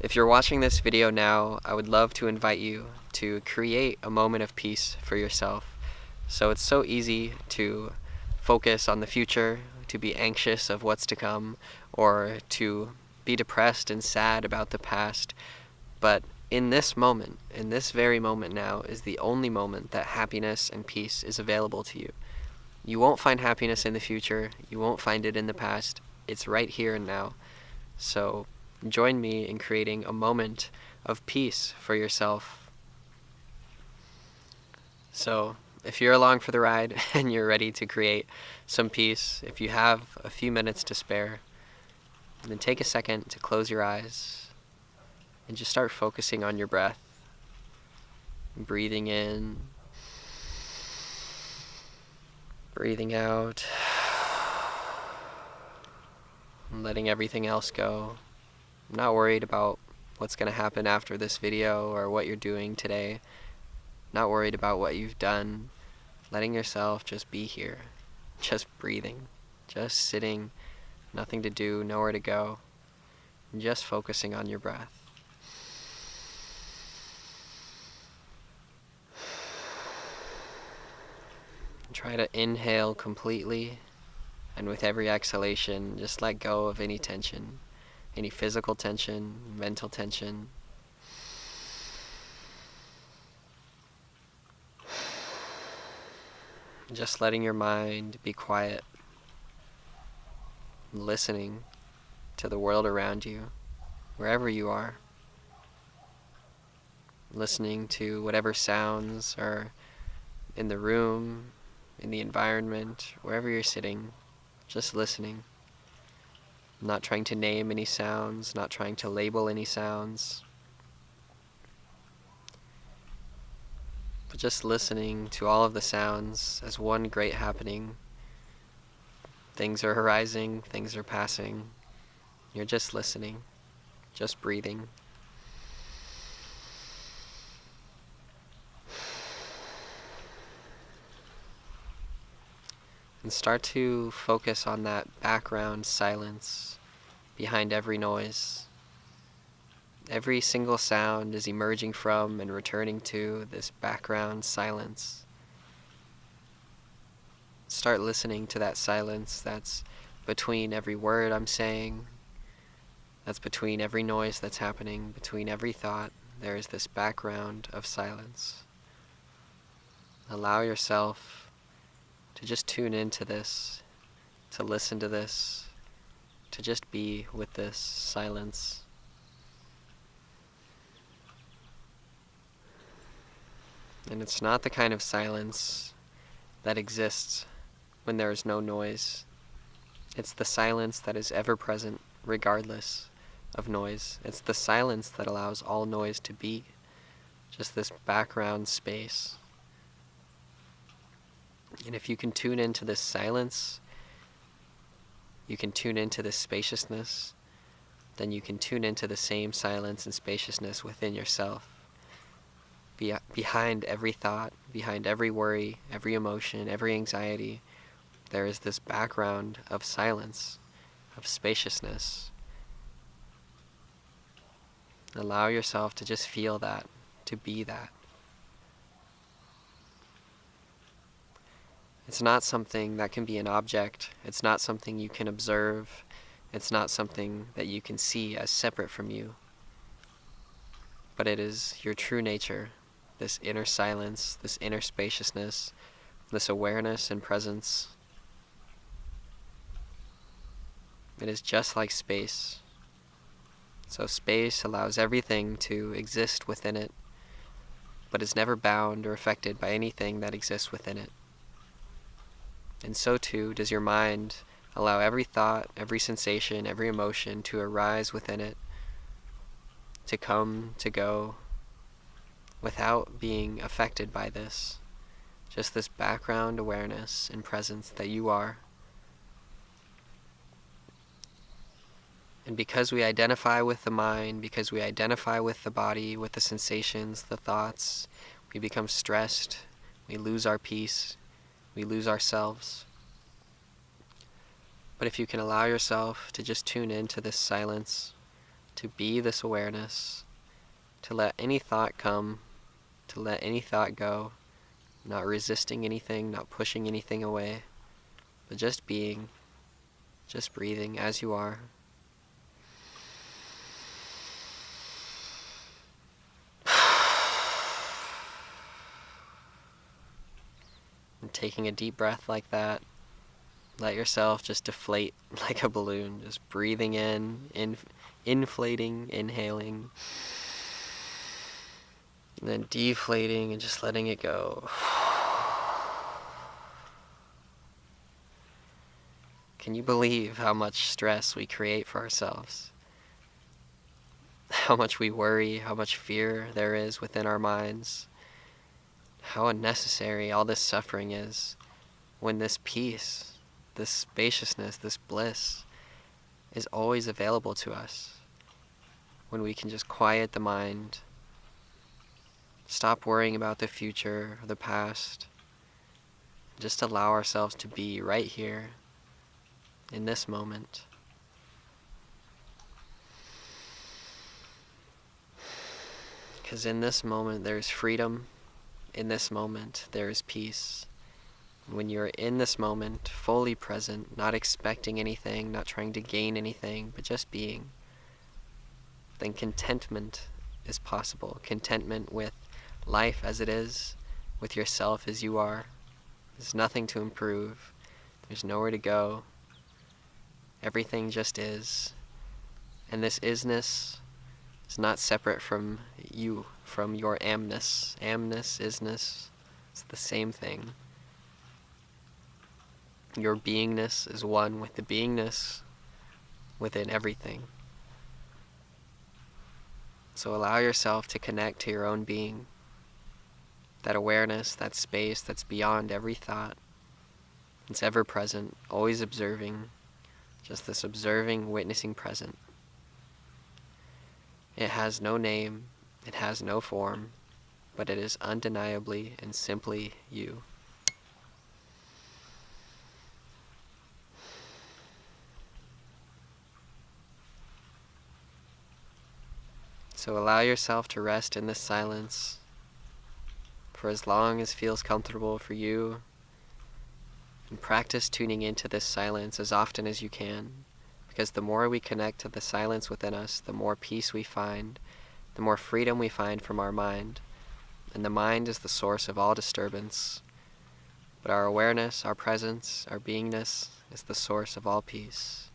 If you're watching this video now, I would love to invite you to create a moment of peace for yourself. So it's so easy to focus on the future, to be anxious of what's to come, or to be depressed and sad about the past. But in this moment, in this very moment now, is the only moment that happiness and peace is available to you. You won't find happiness in the future. You won't find it in the past. It's right here and now. So join me in creating a moment of peace for yourself. So if you're along for the ride and you're ready to create some peace, if you have a few minutes to spare, then take a second to close your eyes and just start focusing on your breath. Breathing in, breathing out, and letting everything else go. I'm not worried about what's going to happen after this video or what you're doing today. Not worried about what you've done. Letting yourself just be here. Just breathing. Just sitting. Nothing to do, nowhere to go. Just focusing on your breath. Try to inhale completely, and with every exhalation, just let go of any tension. Any physical tension, mental tension. Just letting your mind be quiet, listening to the world around you, wherever you are. Listening to whatever sounds are in the room, in the environment, wherever you're sitting, just listening. Not trying to name any sounds, not trying to label any sounds, but just listening to all of the sounds as one great happening. Things are arising, things are passing. You're just listening, just breathing. And start to focus on that background silence behind every noise. Every single sound is emerging from and returning to this background silence. Start listening to that silence that's between every word I'm saying, that's between every noise that's happening, between every thought. There is this background of silence. Allow yourself to just tune into this, to listen to this, to just be with this silence. And it's not the kind of silence that exists when there is no noise. It's the silence that is ever present regardless of noise. It's the silence that allows all noise to be, just this background space. And if you can tune into this silence, you can tune into this spaciousness, then you can tune into the same silence and spaciousness within yourself. Behind every thought, behind every worry, every emotion, every anxiety, there is this background of silence, of spaciousness. Allow yourself to just feel that, to be that. It's not something that can be an object. It's not something you can observe. It's not something that you can see as separate from you. But it is your true nature, this inner silence, this inner spaciousness, this awareness and presence. It is just like space. So space allows everything to exist within it, but is never bound or affected by anything that exists within it. And so too does your mind allow every thought, every sensation, every emotion to arise within it, to come, to go, without being affected by this. Just this background awareness and presence that you are. And because we identify with the mind, because we identify with the body, with the sensations, the thoughts, we become stressed, we lose our peace, we lose ourselves. But if you can allow yourself to just tune into this silence, to be this awareness, to let any thought come, to let any thought go, not resisting anything, not pushing anything away, but just being, just breathing as you are. And taking a deep breath like that, let yourself just deflate like a balloon, just breathing in, inflating, inhaling, and then deflating and just letting it go. Can you believe how much stress we create for ourselves? How much we worry, how much fear there is within our minds, how unnecessary all this suffering is, when this peace, this spaciousness, this bliss is always available to us. When we can just quiet the mind, stop worrying about the future or the past, just allow ourselves to be right here in this moment. Because in this moment there's freedom, in this moment there is peace. When you're in this moment, fully present, not expecting anything, not trying to gain anything, but just being, then contentment is possible. Contentment with life as it is, with yourself as you are. There's nothing to improve. There's nowhere to go. Everything just is. And this isness is not separate from you, from your amness. Amness, isness, it's the same thing. Your beingness is one with the beingness within everything. So allow yourself to connect to your own being, that awareness, that space that's beyond every thought. It's ever present, always observing, just this observing, witnessing present. It has no name, it has no form, but it is undeniably and simply you. So allow yourself to rest in this silence for as long as feels comfortable for you, and practice tuning into this silence as often as you can, because the more we connect to the silence within us, the more peace we find, the more freedom we find from our mind, and the mind is the source of all disturbance, but our awareness, our presence, our beingness is the source of all peace.